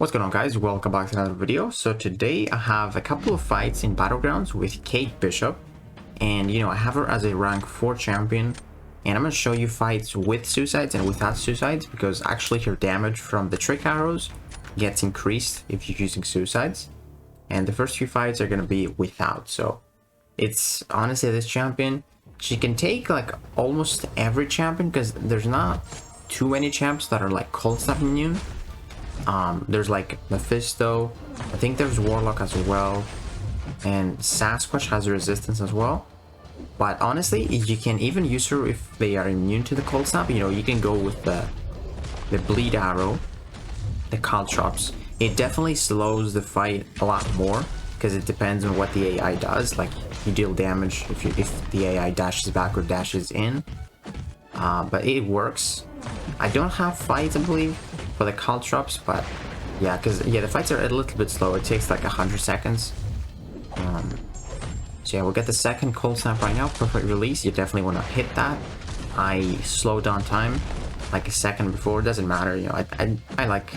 What's going on, guys? Welcome back to another video. So today I have a couple of fights in Battlegrounds with Kate Bishop, and I have her as a rank 4 champion, and I'm going to show you fights with suicides and without suicides, because actually her damage from the trick arrows gets increased if you're using suicides, and the first few fights are going to be without. So it's honestly, this champion, she can take like almost every champion, because there's not too many champs that are like cold snap immune. There's like Mephisto, I think there's Warlock as well, and Sasquatch has resistance as well. But honestly, you can even use her if they are immune to the cold snap. You can go with the bleed arrow, the caltrops. It definitely slows the fight a lot more, because it depends on what the AI does. Like, you deal damage if the AI dashes back or dashes in, but it works. I don't have fights, I believe, for the caltrops, but yeah, because the fights are a little bit slow. It takes like 100 seconds. So yeah, we'll get the second cold snap right now. Perfect release. You definitely want to hit that. I slowed down time like a second before. It doesn't matter. I like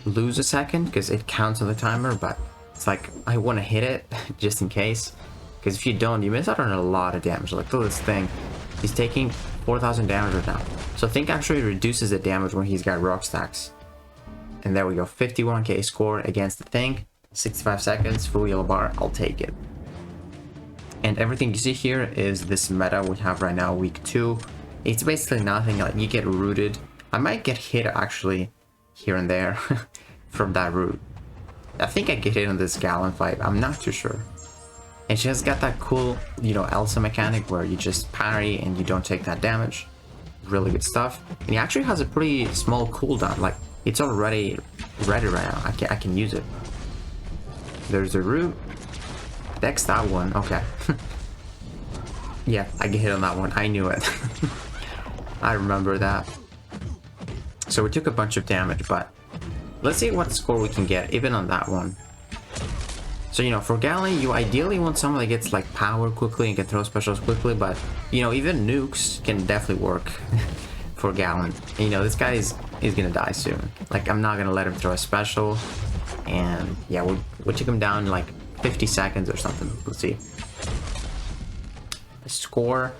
lose a second because it counts on the timer, but it's like I want to hit it just in case, because if you don't, you miss out on a lot of damage. Like, look at this thing. He's taking 4,000 damage right now. So Think actually reduces the damage when he's got rock stacks. And there we go, 51k score against the Think. 65 seconds, full yellow bar, I'll take it. And everything you see here is this meta we have right now, week 2. It's basically nothing. Like, you get rooted. I might get hit actually here and there from that root. I think I get hit on this Gallon fight, I'm not too sure. And she has got that cool, Elsa mechanic where you just parry and you don't take that damage. Really good stuff. And he actually has a pretty small cooldown. Like, it's already ready right now. I can use it. There's the root. Dex that one. Okay. Yeah, I get hit on that one. I knew it. I remember that. So we took a bunch of damage, but let's see what score we can get even on that one. So, for Gallon, you ideally want someone that gets like power quickly and can throw specials quickly, but even nukes can definitely work for Gallon. And, this guy is gonna die soon. Like, I'm not gonna let him throw a special, and yeah, we'll take him down in like 50 seconds or something. Let's see. The score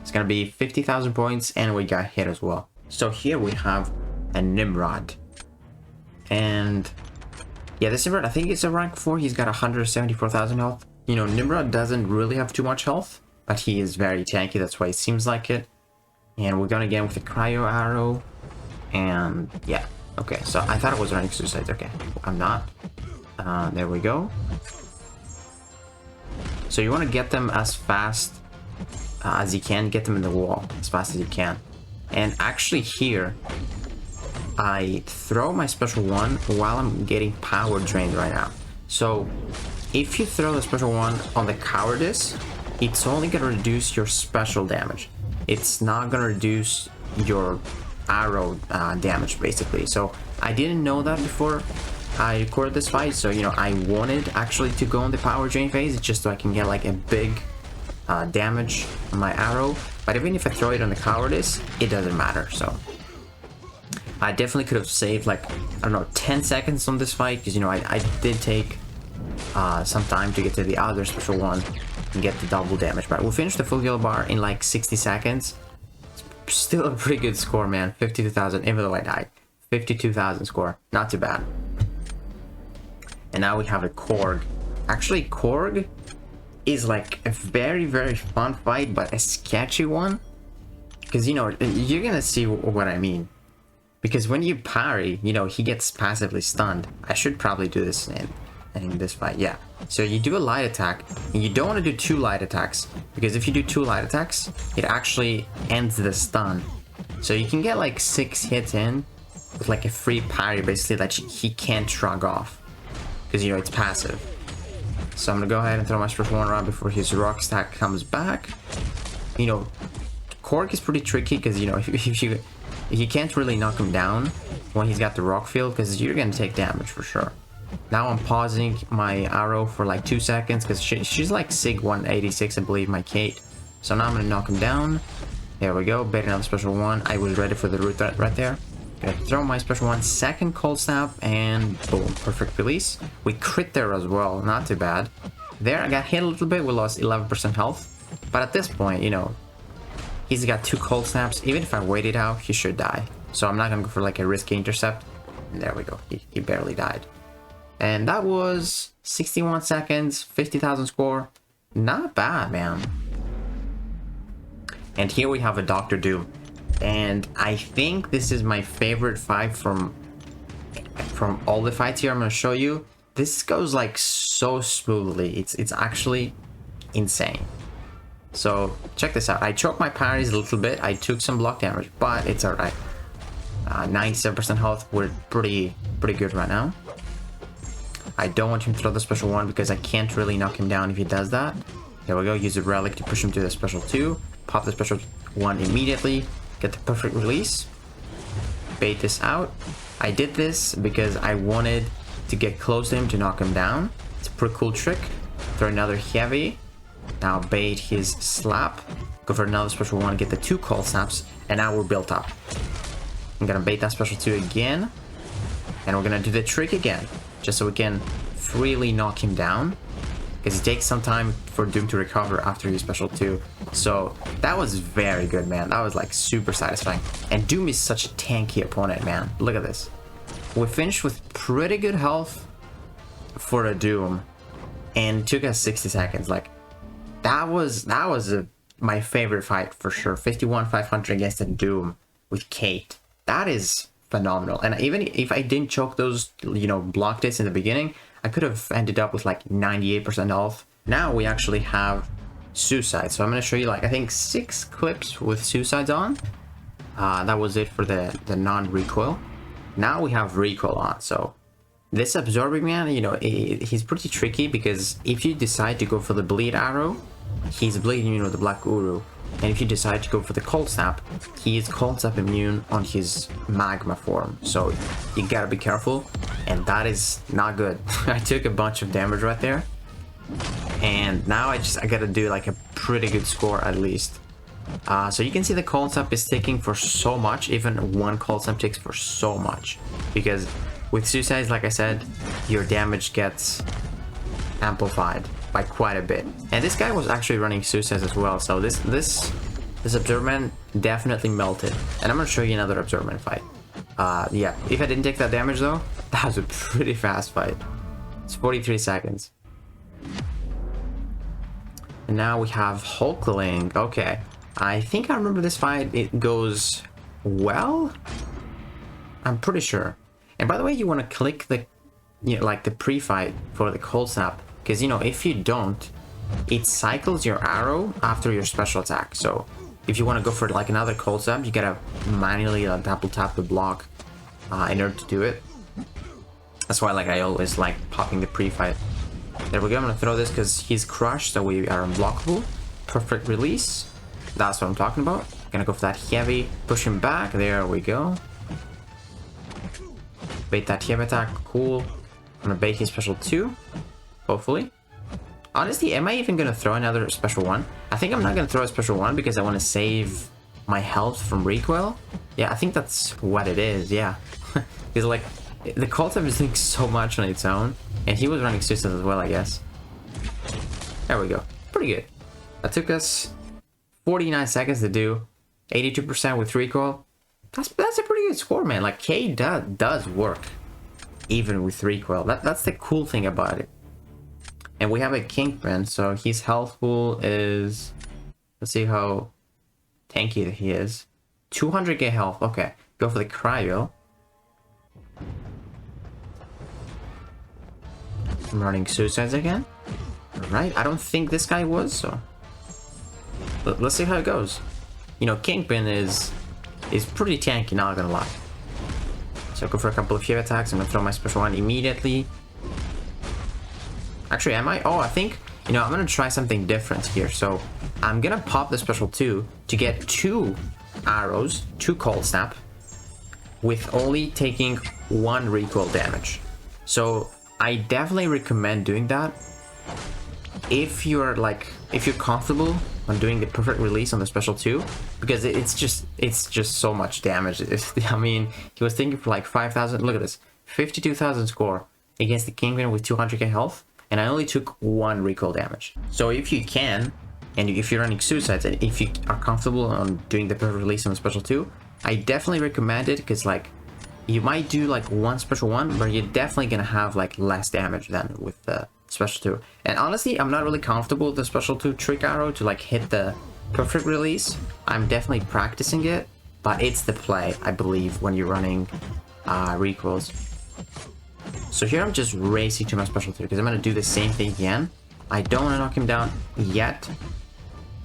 is gonna be 50,000 points, and we got hit as well. So here we have a Nimrod, and yeah, this Nimrod, I think it's a rank 4. He's got 174,000 health. Nimrod doesn't really have too much health, but he is very tanky. That's why it seems like it. And we're gonna get with the cryo arrow. And yeah, okay. So I thought it was running suicides. Okay, I'm not. There we go. So you want to get them as fast as you can. Get them in the wall as fast as you can. And actually here, I throw my special one while I'm getting power drained right now. So if you throw the special one on the cowardice, it's only going to reduce your special damage. It's not going to reduce your arrow damage, basically. So I didn't know that before I recorded this fight. So, I wanted actually to go on the power drain phase just so I can get like a big damage on my arrow. But even if I throw it on the cowardice, it doesn't matter. So I definitely could have saved like, I don't know, 10 seconds on this fight, because I did take some time to get to the other special one and get the double damage. But we'll finish the full yellow bar in like 60 seconds. It's still a pretty good score, man. 52,000, even though I died. 52,000 score, not too bad. And now we have a Korg. Actually, Korg is like a very, very fun fight, but a sketchy one, because you're gonna see what I mean. Because when you parry, he gets passively stunned. I should probably do this in this fight, yeah. So you do a light attack, and you don't want to do 2 light attacks, because if you do 2 light attacks, it actually ends the stun. So you can get like 6 hits in with like a free parry, basically, that he can't shrug off, because it's passive. So I'm gonna go ahead and throw my special one around before his rock stack comes back. Korg is pretty tricky, because if you can't really knock him down when he's got the rock field, because you're gonna take damage for sure. Now I'm pausing my arrow for like 2 seconds, because she's like Sig 186, I believe, my Kate. So now I'm gonna knock him down. There we go, bait another special one. I was ready for the root right there. Gonna throw my special one, second cold snap, and boom, perfect release. We crit there as well, not too bad. There, I got hit a little bit, we lost 11% health. But at this point, you know, he's got 2 cold snaps. Even if I wait it out, he should die. So I'm not gonna go for like a risky intercept. And there we go, he barely died. And that was 61 seconds, 50,000 score. Not bad, man. And here we have a Dr. Doom. And I think this is my favorite fight from all the fights here I'm going to show you. This goes like so smoothly. It's actually insane. So check this out. I choked my parries a little bit. I took some block damage, but it's alright. 97% health. We're pretty good right now. I don't want him to throw the special one because I can't really knock him down if he does that. There we go. Use a relic to push him to the special 2. Pop the special 1 immediately. Get the perfect release. Bait this out. I did this because I wanted to get close to him to knock him down. It's a pretty cool trick. Throw another heavy. Now bait his slap. Go for another special 1. Get the 2 cold snaps. And now we're built up. I'm gonna bait that special 2 again. And we're gonna do the trick again. Just so we can freely knock him down. Because it takes some time for Doom to recover after his special 2. So that was very good, man. That was like super satisfying. And Doom is such a tanky opponent, man. Look at this. We finished with pretty good health for a Doom. And it took us 60 seconds. Like, that was my favorite fight for sure. 51-500 against a Doom with Kate. That is phenomenal. And even if I didn't choke those, you know, block hits in the beginning, I could have ended up with like 98% health. Now we actually have suicide. So I'm going to show you like, I think 6 clips with suicides on. That was it for the non-recoil. Now we have recoil on. So this absorbing man, you know, he's pretty tricky because if you decide to go for the bleed arrow, he's bleeding, you know, the black uru. And if you decide to go for the cold snap, he is cold snap immune on his magma form. So you gotta be careful, and that is not good. I took a bunch of damage right there, and now I gotta do like a pretty good score at least. So you can see the cold snap is taking for so much. Even one cold snap takes for so much, because with suicides, like I said, your damage gets amplified by quite a bit. And this guy was actually running suicides as well, so this Observerman definitely melted. And I'm gonna show you another Observerman fight. Yeah, if I didn't take that damage though, that was a pretty fast fight. It's 43 seconds. And now we have Hulkling. Okay, I think I remember this fight. It goes well, I'm pretty sure. And by the way, you want to click the, you know, like the pre-fight for the cold snap. Because, you know, if you don't, it cycles your arrow after your special attack. So if you want to go for like another cold snap, you gotta manually double tap the block in order to do it. That's why, like, I always like popping the pre-fight. There we go. I'm gonna throw this because he's crushed, so we are unblockable. Perfect release. That's what I'm talking about. Gonna go for that heavy, push him back. There we go. Bait that heavy attack. Cool. I'm gonna bait his special 2. Hopefully. Honestly, am I even gonna throw another special 1? I think I'm not gonna throw a special 1 because I want to save my health from recoil. Yeah, I think that's what it is. Yeah, because like the cold snap is doing so much on its own, and he was running suicides as well, I guess. There we go. Pretty good. That took us 49 seconds to do. 82% with recoil. That's a pretty good score, man. Like, K does work even with recoil. That's the cool thing about it. And we have a Kingpin, so his health pool is... Let's see how tanky he is. 200k health. Okay, go for the cryo. I'm running suicides again. Alright, I don't think this guy was, so... Let's see how it goes. You know, Kingpin is pretty tanky, not gonna lie. So go for a couple of heavy attacks. I'm gonna throw my special 1 immediately. Actually, am I? Oh, I think, you know, I'm gonna try something different here. So I'm gonna pop the special 2 to get 2 arrows, 2 cold snap, with only taking 1 recoil damage. So I definitely recommend doing that if you're comfortable when doing the perfect release on the special 2, because it's just so much damage. I mean, he was thinking for like 5,000. Look at this, 52,000 score against the Kingpin with 200k health, and I only took 1 recoil damage. So if you can, and if you're running suicides, and if you are comfortable on doing the perfect release on the special 2, I definitely recommend it, because like you might do like 1 special 1, but you're definitely gonna have like less damage than with the special 2. And honestly, I'm not really comfortable with the special 2 trick arrow to like hit the perfect release. I'm definitely practicing it, but it's the play, I believe, when you're running recoils. So here I'm just racing to my special 2 because I'm gonna do the same thing again. I don't want to knock him down yet.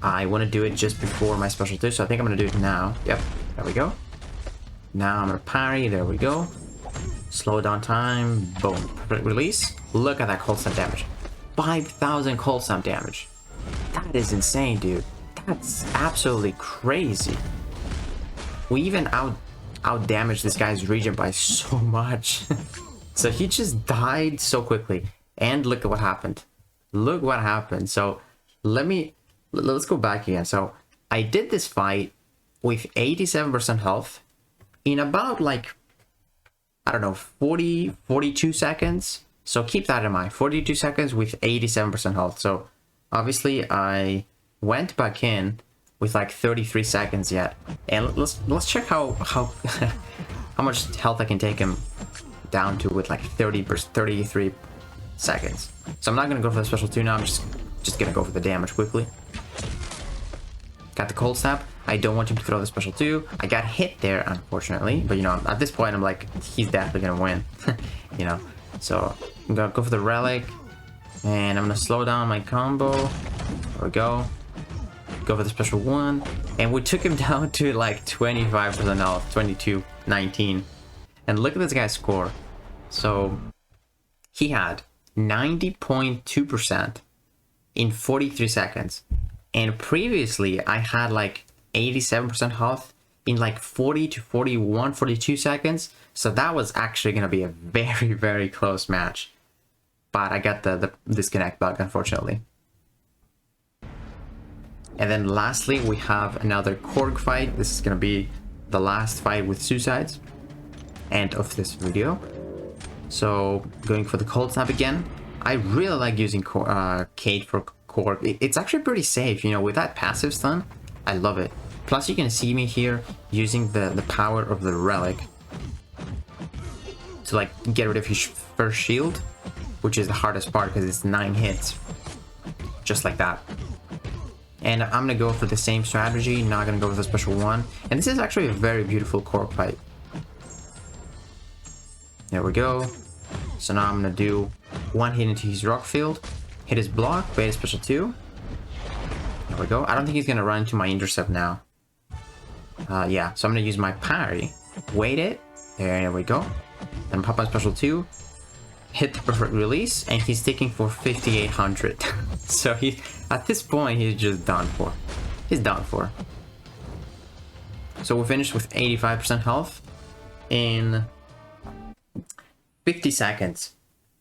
I want to do it just before my special 2, so I think I'm gonna do it now. Yep, there we go. Now I'm gonna parry, there we go. Slow down time, boom, perfect release. Look at that cold snap damage. 5,000 cold snap damage. That is insane, dude. That's absolutely crazy. We even out damaged this guy's region by so much. So he just died so quickly. And look at what happened. Look what happened. So let's go back again. So I did this fight with 87% health in about like, I don't know, 42 seconds. So keep that in mind, 42 seconds with 87% health. So obviously I went back in with like 33 seconds yet. And let's check how how much health I can take him down to with like 33 seconds. So I'm not gonna go for the special 2 now, I'm just gonna go for the damage quickly. Got the cold snap. I don't want him to throw the special 2. I got hit there, unfortunately, but you know, at this point I'm like, he's definitely gonna win. You know, so I'm gonna go for the relic, and I'm gonna slow down my combo. There we go. Go for the special 1, and we took him down to like 25% health, 22-19. And look at this guy's score. So he had 90.2% in 43 seconds. And previously I had like 87% health in like 40 to 41, 42 seconds. So that was actually going to be a very, very close match. But I got the disconnect bug, unfortunately. And then lastly, we have another Korg fight. This is going to be the last fight with suicides. End of this video. So going for the cold snap again. I really like using Kate for Korg. It's actually pretty safe, you know, with that passive stun. I love it. Plus you can see me here using the power of the relic to like get rid of his first shield, which is the hardest part because it's 9 hits. Just like that. And I'm gonna go for the same strategy, not gonna go for the special 1. And this is actually a very beautiful Korg fight. There we go. So now I'm gonna do 1 hit into his rock field, hit his block, bait a special 2. There we go. I don't think he's gonna run into my intercept now. Yeah, so I'm gonna use my parry, wait it, there we go. Then pop my special 2, hit the perfect release, and he's sticking for 5,800. So he, at this point, he's just done for. He's done for. So we finished with 85% health in 50 seconds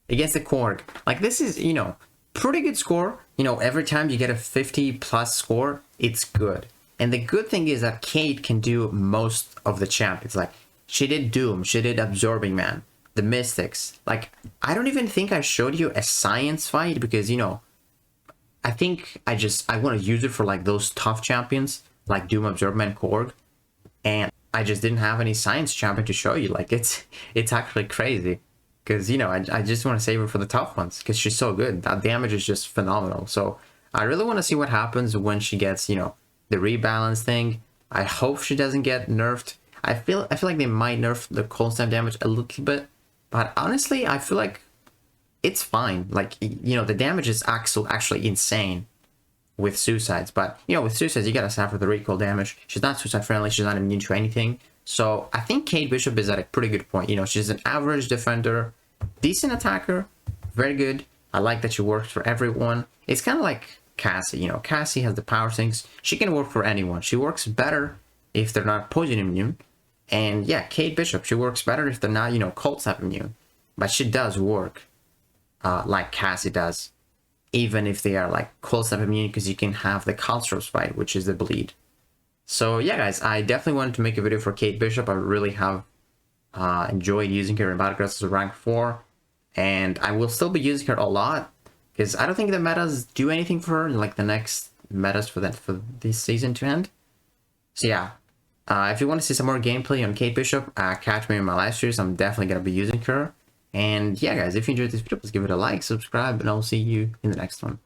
against the Korg. Like, this is, you know, pretty good score. You know, every time you get a 50 plus score, it's good. And the good thing is that Kate can do most of the champions. Like, she did Doom, she did Absorbing Man, the Mystics. Like, I don't even think I showed you a science fight because, you know, I think I want to use it for like those tough champions like Doom, Absorbing Man, Korg. And I just didn't have any science champion to show you. Like, it's actually crazy. Because, you know, I just want to save her for the tough ones because she's so good. That damage is just phenomenal. So I really want to see what happens when she gets, you know, the rebalance thing. I hope she doesn't get nerfed. I feel like they might nerf the cold snap damage a little bit. But honestly, I feel like it's fine. Like, you know, the damage is actually insane with suicides. But, you know, with suicides, you gotta suffer the recoil damage. She's not suicide friendly. She's not immune to anything. So I think Kate Bishop is at a pretty good point. You know, she's an average defender, decent attacker, very good. I like that she works for everyone. It's kind of like Cassie. You know, Cassie has the power things. She can work for anyone. She works better if they're not poison immune. And yeah, Kate Bishop, she works better if they're not, you know, cold snap immune. But she does work like Cassie does even if they are like cold snap immune, because you can have the Calstros fight, which is the bleed. So yeah, guys, I definitely wanted to make a video for Kate Bishop. I really have enjoyed using her in Battlegrounds as a rank 4, and I will still be using her a lot because I don't think the metas do anything for her, like the next metas for this season to end. So yeah, if you want to see some more gameplay on Kate Bishop, catch me in my live streams. I'm definitely gonna be using her. And yeah, guys, if you enjoyed this video, please give it a like, subscribe, and I'll see you in the next one.